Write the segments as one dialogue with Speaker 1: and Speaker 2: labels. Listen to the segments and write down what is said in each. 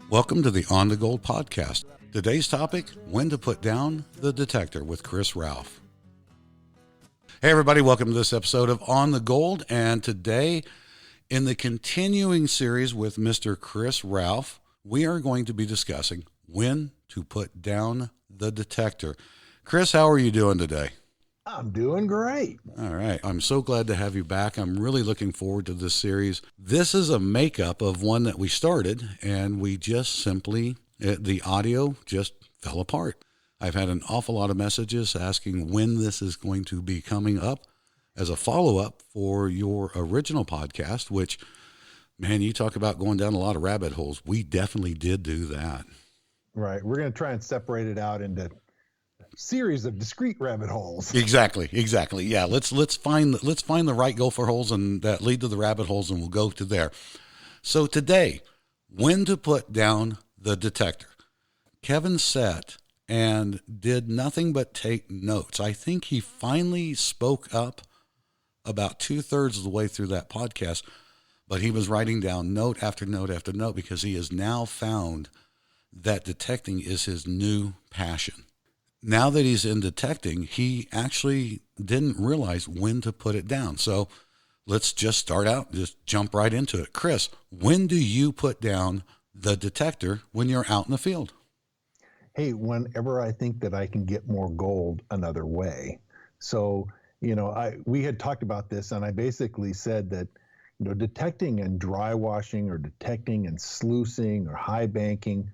Speaker 1: Welcome to the On the Gold podcast. Today's topic, when to put down the detector with Chris Ralph. Hey everybody, welcome to this episode of On the Gold. And today, in the continuing series with Mr. Chris Ralph, we are going to be discussing when to put down the detector. Chris, how are you doing today?
Speaker 2: I'm doing great.
Speaker 1: All right. I'm so glad to have you back. I'm really looking forward to this series. This is a makeup of one that we started, and we just simply, the audio just fell apart. I've had an awful lot of messages asking when this is going to be coming up as a follow-up for your original podcast, which, man, you talk about going down a lot of rabbit holes. We definitely did do that.
Speaker 2: Right. We're going to try and separate it out into series of discrete rabbit holes.
Speaker 1: Exactly. Yeah, let's find the right gopher holes and that lead to the rabbit holes, and we'll go to there. So today, when to put down the detector. Kevin sat and did nothing but take notes. I think he finally spoke up about 2/3 of the way through that podcast, but he was writing down note after note after note because he has now found that detecting is his new passion. Now that he's in detecting, he actually didn't realize when to put it down. So let's just start out, just jump right into it. Chris, when do you put down the detector when you're out in the field?
Speaker 2: Hey, whenever I think that I can get more gold another way. So, we had talked about this, and I basically said that, detecting and dry washing or detecting and sluicing or high banking,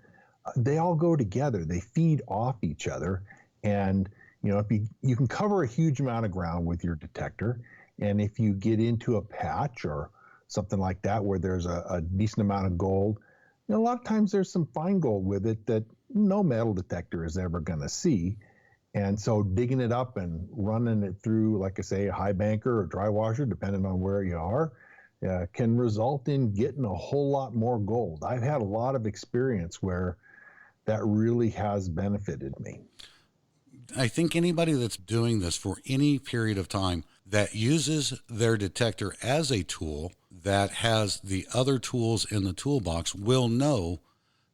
Speaker 2: they all go together. They feed off each other. And, if you can cover a huge amount of ground with your detector, and if you get into a patch or something like that where there's a decent amount of gold, a lot of times there's some fine gold with it that no metal detector is ever going to see. And so digging it up and running it through, like I say, a high banker or dry washer, depending on where you are, can result in getting a whole lot more gold. I've had a lot of experience where that really has benefited me.
Speaker 1: I think anybody that's doing this for any period of time that uses their detector as a tool that has the other tools in the toolbox will know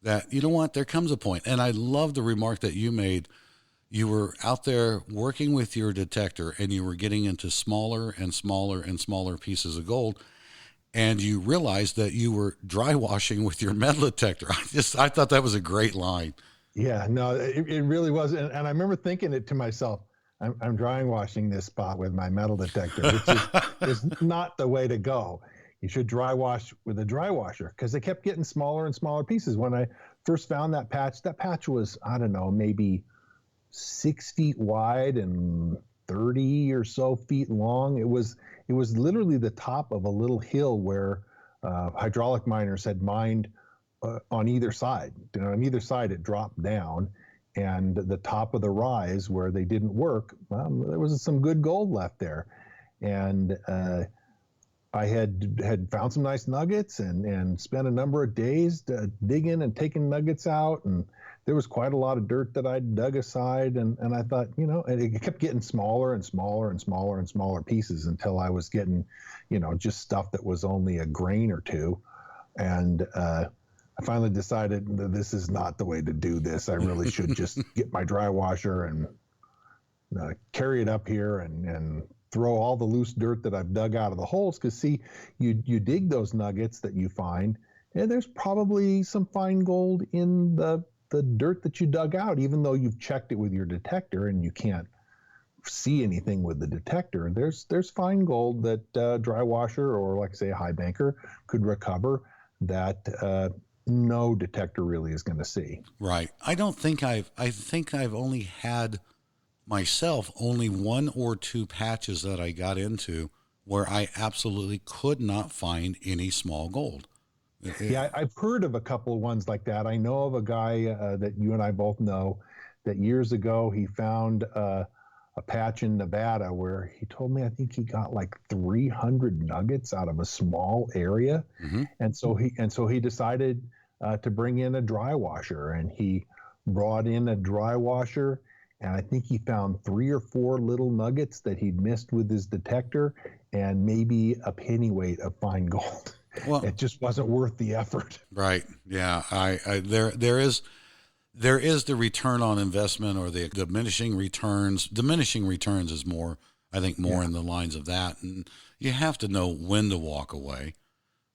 Speaker 1: that, you know what, there comes a point. And I love the remark that you made. You were out there working with your detector and you were getting into smaller and smaller and smaller pieces of gold. And you realized that you were dry washing with your metal detector. I thought that was a great line.
Speaker 2: Yeah, no, it really was. And I remember thinking it to myself, I'm dry washing this spot with my metal detector, which is not the way to go. You should dry wash with a dry washer, because they kept getting smaller and smaller pieces. When I first found that patch was, I don't know, maybe 6 feet wide and 30 or so feet long. It was literally the top of a little hill where hydraulic miners had mined on either side. On either side, it dropped down, and the top of the rise where they didn't work, there was some good gold left there. And I had found some nice nuggets and spent a number of days digging and taking nuggets out, and there was quite a lot of dirt that I dug aside, and I thought, and it kept getting smaller and smaller and smaller and smaller pieces until I was getting, just stuff that was only a grain or two. And I finally decided that this is not the way to do this. I really should just get my dry washer and carry it up here and throw all the loose dirt that I've dug out of the holes. Because see, you dig those nuggets that you find, and there's probably some fine gold in the dirt that you dug out, even though you've checked it with your detector and you can't see anything with the detector. There's fine gold that dry washer or, like say, a high banker could recover that no detector really is going to see.
Speaker 1: Right. I think I've only had myself only one or two patches that I got into where I absolutely could not find any small gold.
Speaker 2: Yeah, I've heard of a couple of ones like that. I know of a guy that you and I both know that years ago he found a patch in Nevada where he told me I think he got like 300 nuggets out of a small area. Mm-hmm. And so he decided to bring in a dry washer, and he brought in a dry washer, and I think he found 3 or 4 little nuggets that he'd missed with his detector and maybe a pennyweight of fine gold.
Speaker 1: Well,
Speaker 2: It just wasn't worth the effort.
Speaker 1: right. Yeah. There is the return on investment or the diminishing returns. Diminishing returns is more, I think, more in the lines of that. And you have to know when to walk away.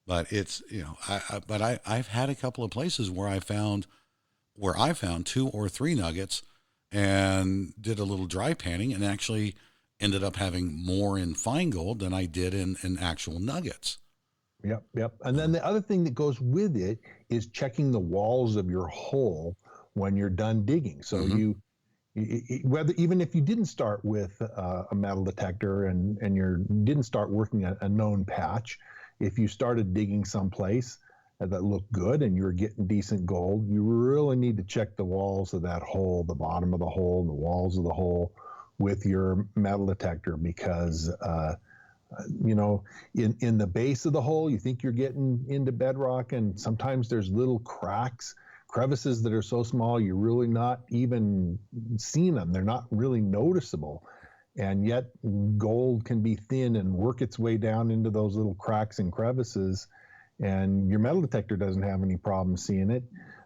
Speaker 1: But it's, I've had a couple of places where I found 2 or 3 nuggets and did a little dry panning and actually ended up having more in fine gold than I did in actual nuggets.
Speaker 2: Yep. And then the other thing that goes with it is checking the walls of your hole when you're done digging. So whether even if you didn't start with a metal detector and you didn't start working a known patch, if you started digging someplace that looked good and you're getting decent gold, you really need to check the walls of that hole, the bottom of the hole, the walls of the hole with your metal detector, because in the base of the hole, you think you're getting into bedrock, and sometimes there's little cracks, crevices that are so small you're really not even seeing them. They're not really noticeable. And yet gold can be thin and work its way down into those little cracks and crevices, and your metal detector doesn't have any problem seeing it.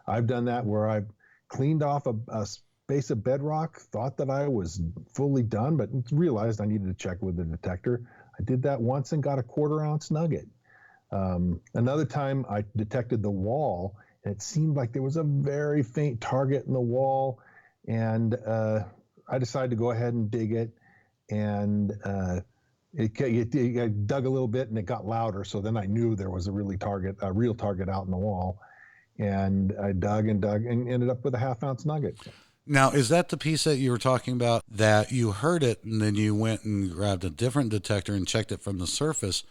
Speaker 2: I've done that where I've cleaned off a space of bedrock, thought that I was fully done, but realized I needed to check with the detector. I did that once and got a 1/4 ounce nugget. Another time I detected the wall, and it seemed like there was a very faint target in the wall, and I decided to go ahead and dig it, and I dug a little bit and it got louder, so then I knew there was a real target out in the wall, and I dug and ended up with a 1/2 ounce nugget.
Speaker 1: Now, is that the piece that you were talking about, that you heard it and then you went and grabbed a different detector and checked it from the surface,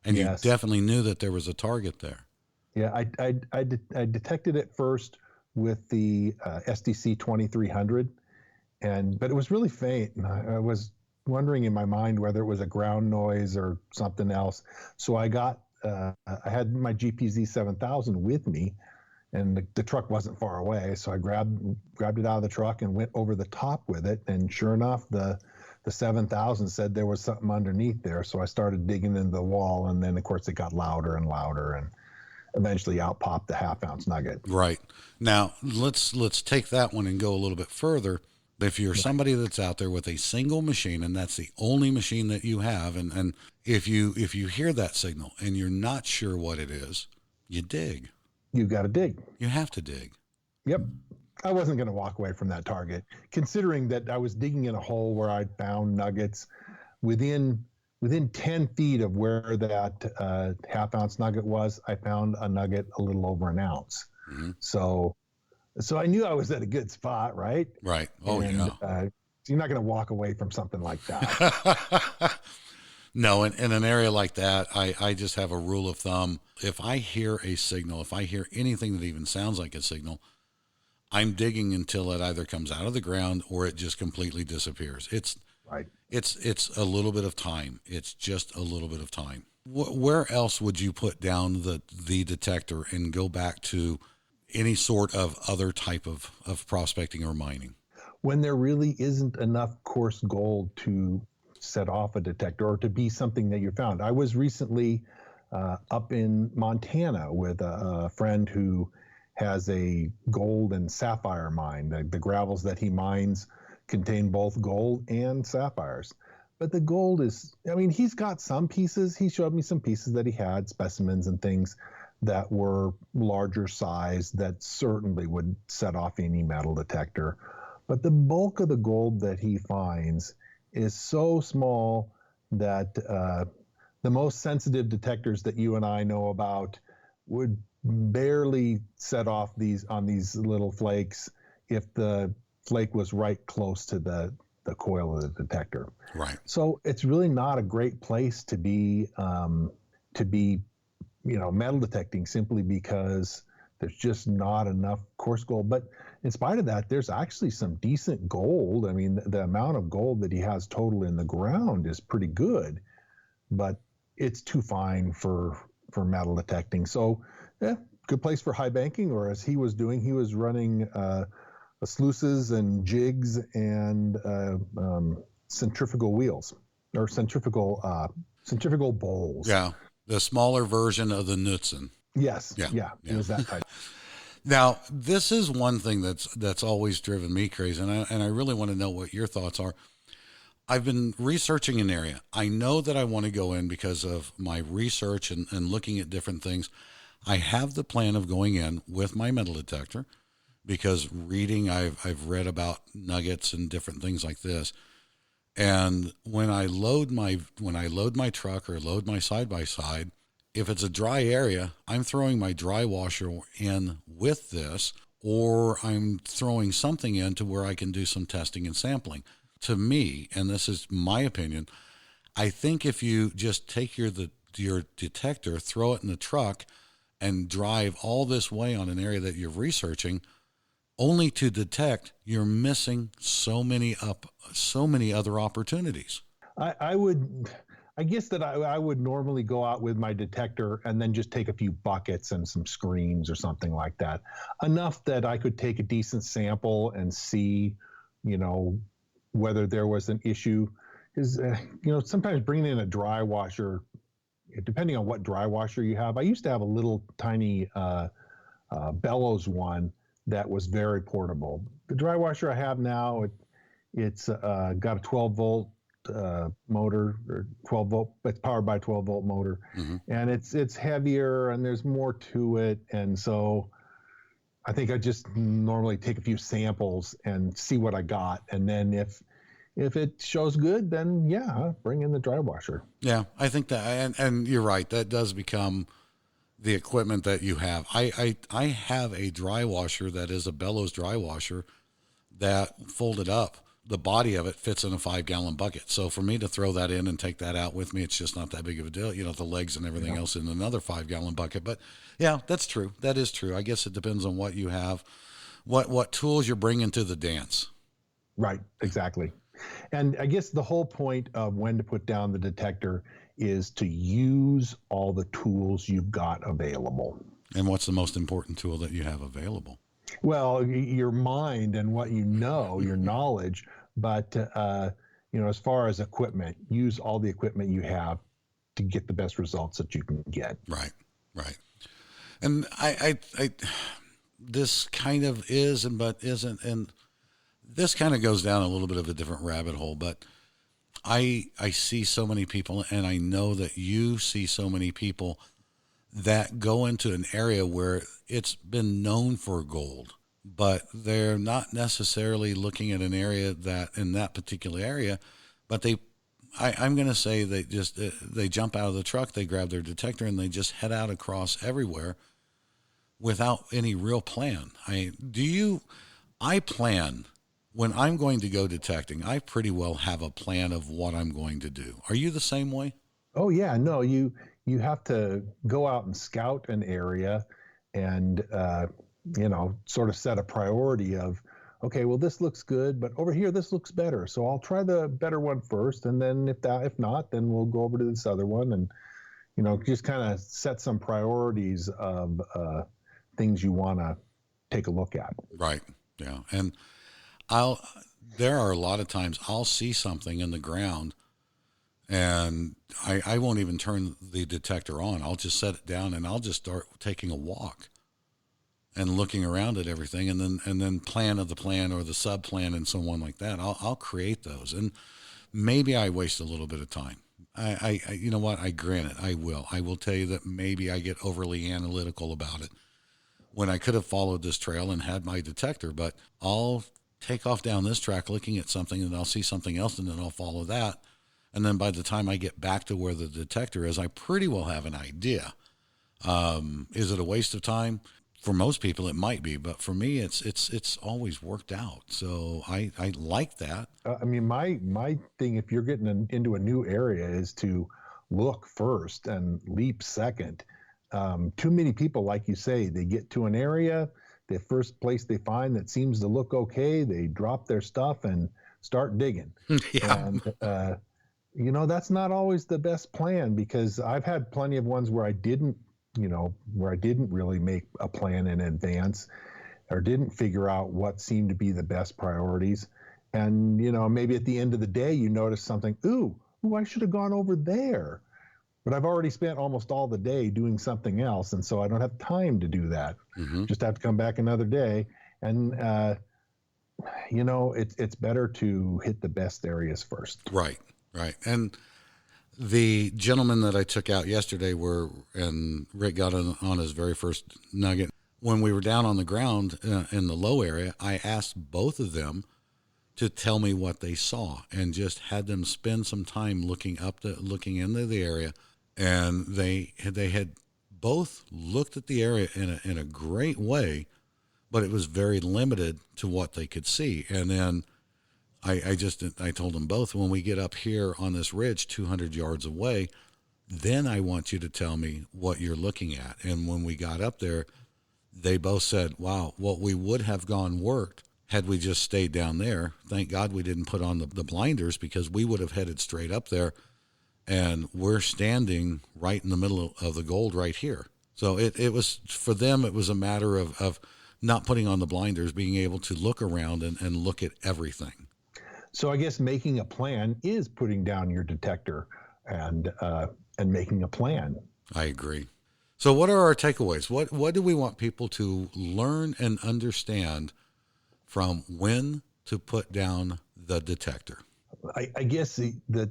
Speaker 1: and
Speaker 2: Yes.
Speaker 1: you definitely knew that there was a target there?
Speaker 2: Yeah, I detected it first with the SDC 2300, but it was really faint, and I was wondering in my mind whether it was a ground noise or something else. So I had my GPZ 7000 with me, and the truck wasn't far away, so I grabbed it out of the truck and went over the top with it, and sure enough, the 7000 said there was something underneath there. So I started digging into the wall, and then of course it got louder and louder, and eventually out popped the 1/2 ounce nugget.
Speaker 1: Right. Now, let's take that one and go a little bit further. If you're somebody that's out there with a single machine and that's the only machine that you have, and if you hear that signal and you're not sure what it is, you dig.
Speaker 2: You've got to dig.
Speaker 1: You have to dig.
Speaker 2: Yep. I wasn't going to walk away from that target, considering that I was digging in a hole where I'd found nuggets within 10 feet of where that 1/2 ounce nugget was. I found a nugget a little over an ounce.
Speaker 1: Mm-hmm.
Speaker 2: So I knew I was at a good spot, right?
Speaker 1: Right. Oh,
Speaker 2: and,
Speaker 1: yeah.
Speaker 2: You're not going to walk away from something like that.
Speaker 1: No, in an area like that, I just have a rule of thumb. If I hear a signal, if I hear anything that even sounds like a signal, I'm digging until it either comes out of the ground or it just completely disappears. It's
Speaker 2: right.
Speaker 1: It's a little bit of time. It's just a little bit of time. Where else would you put down the detector and go back to any sort of other type of prospecting or mining?
Speaker 2: When there really isn't enough coarse gold to set off a detector or to be something that you found. I was recently up in Montana with a friend who has a gold and sapphire mine. The gravels that he mines contain both gold and sapphires. But the gold is, he's got some pieces. He showed me some pieces that he had, specimens and things that were larger size that certainly would set off any metal detector. But the bulk of the gold that he finds is so small that the most sensitive detectors that you and I know about would barely set off these little flakes if the flake was right close to the coil of the detector.
Speaker 1: Right.
Speaker 2: So it's really not a great place to be metal detecting, simply because there's just not enough coarse gold. But in spite of that, there's actually some decent gold. The amount of gold that he has total in the ground is pretty good, but it's too fine for metal detecting. So, good place for high banking, or as he was doing, he was running sluices and jigs and centrifugal wheels or centrifugal bowls.
Speaker 1: Yeah. The smaller version of the Knudsen.
Speaker 2: Yes.
Speaker 1: Yeah.
Speaker 2: Yeah. It was that type.
Speaker 1: Now, this is one thing that's always driven me crazy, and I really want to know what your thoughts are. I've been researching an area. I know that I want to go in because of my research and looking at different things. I have the plan of going in with my metal detector because reading, I've read about nuggets and different things like this. And when I load my truck or load my side by side, if it's a dry area, I'm throwing my dry washer in with this, or I'm throwing something in to where I can do some testing and sampling. To me, and this is my opinion, I think if you just take your detector, throw it in the truck, and drive all this way on an area that you're researching, only to detect, you're missing so many other opportunities.
Speaker 2: I guess that I would normally go out with my detector and then just take a few buckets and some screens or something like that. Enough that I could take a decent sample and see, whether there was an issue. Because, sometimes bringing in a dry washer, depending on what dry washer you have, I used to have a little tiny bellows one that was very portable. The dry washer I have now, it's got a 12 volt motor, or 12 volt, it's powered by a 12 volt motor. Mm-hmm. And it's heavier and there's more to it. And so I think I just normally take a few samples and see what I got. And then if it shows good, then yeah, bring in the dry washer.
Speaker 1: Yeah, I think that, and you're right, that does become the equipment that you have. I have a dry washer that is a bellows dry washer that folded up. The body of it fits in a 5-gallon bucket. So for me to throw that in and take that out with me, it's just not that big of a deal. The legs and everything else in another 5-gallon bucket. But yeah, that's true. That is true. I guess it depends on what you have, what tools you're bringing to the dance.
Speaker 2: Right. Exactly. And I guess the whole point of when to put down the detector is to use all the tools you've got available.
Speaker 1: And what's the most important tool that you have available?
Speaker 2: Well, your mind and what your knowledge, but as far as equipment, use all the equipment you have to get the best results that you can get.
Speaker 1: Right. And I this kind of is but isn't, and this kind of goes down a little bit of a different rabbit hole, but I see so many people, and I know that you see so many people that go into an area where it's been known for gold, but they're not necessarily looking at an area that in that particular area, but I'm going to say they jump out of the truck, they grab their detector, and they just head out across everywhere without any real plan. I plan when I'm going to go detecting. I pretty well have a plan of what I'm going to do. Are you the same way?
Speaker 2: Oh yeah, no, you have to go out and scout an area and, sort of set a priority of, okay, well, this looks good, but over here, this looks better. So I'll try the better one first. And then if not, then we'll go over to this other one and, just kind of set some priorities of things you want to take a look at.
Speaker 1: Right. Yeah. And there are a lot of times I'll see something in the ground and I won't even turn the detector on. I'll just set it down and I'll just start taking a walk and looking around at everything, and then plan of the plan or the sub plan and so on like that. I'll create those, and maybe I waste a little bit of time. I you know what? I grant it. I will tell you that maybe I get overly analytical about it when I could have followed this trail and had my detector, but I'll take off down this track looking at something and I'll see something else and then I'll follow that. And then by the time I get back to where the detector is, I pretty well have an idea. Is it a waste of time? For most people, it might be, but for me, it's always worked out. So I like that.
Speaker 2: My thing, if you're getting into a new area, is to look first and leap second. Too many people, like you say, they get to an area, the first place they find that seems to look okay, they drop their stuff and start digging.
Speaker 1: Yeah.
Speaker 2: And that's not always the best plan, because I've had plenty of ones where I didn't really make a plan in advance or didn't figure out what seemed to be the best priorities. And, maybe at the end of the day, you notice something, ooh, I should have gone over there. but I've already spent almost all the day doing something else, and so I don't have time to do that. Just have to come back another day, and it's better to hit the best areas first.
Speaker 1: Right. And the gentleman that I took out yesterday and Rick got on his very first nugget. When we were down on the ground in the low area, I asked both of them to tell me what they saw, and just had them spend some time looking into the area. And they had both looked at the area in a great way, but it was very limited to what they could see. And then I told them both, when we get up here on this ridge 200 yards away, then I want you to tell me what you're looking at. And when we got up there, they both said, wow, what we would have worked had we just stayed down there. Thank God we didn't put on the blinders, because we would have headed straight up there, and we're standing right in the middle of the gold right here. So it was, for them, it was a matter of not putting on the blinders, being able to look around and look at everything.
Speaker 2: So I guess making a plan is putting down your detector and making a plan.
Speaker 1: I agree. So what are our takeaways? What do we want people to learn and understand from when to put down the detector?
Speaker 2: I guess that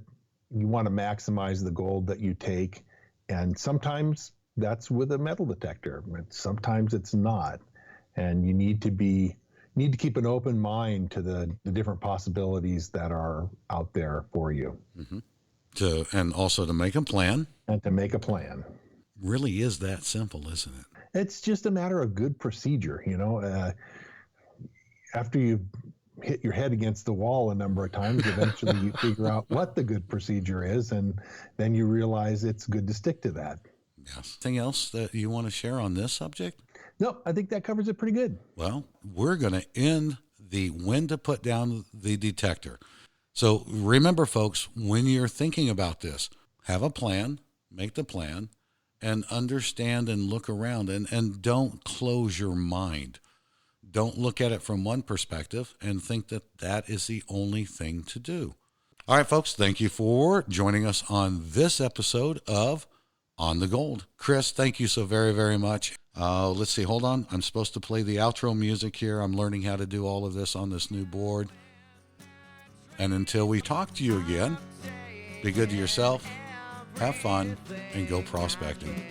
Speaker 2: you want to maximize the gold that you take, and sometimes that's with a metal detector. Sometimes it's not, and you need to keep an open mind to the different possibilities that are out there for you.
Speaker 1: And also to make a plan.
Speaker 2: And to make a plan.
Speaker 1: Really is that simple, isn't it?
Speaker 2: It's just a matter of good procedure. After you've hit your head against the wall a number of times, eventually you figure out what the good procedure is, and then you realize it's good to stick to that.
Speaker 1: Yes. Anything else that you want to share on this subject?
Speaker 2: No, I think that covers it pretty good.
Speaker 1: Well, we're going to end the when to put down the detector. So remember, folks, when you're thinking about this, have a plan, make the plan, and understand and look around, and don't close your mind. Don't look at it from one perspective and think that is the only thing to do. All right, folks, thank you for joining us on this episode of On the Gold. Chris, thank you so very, very much. Let's see, hold on. I'm supposed to play the outro music here. I'm learning how to do all of this on this new board. And until we talk to you again, be good to yourself, have fun, and go prospecting.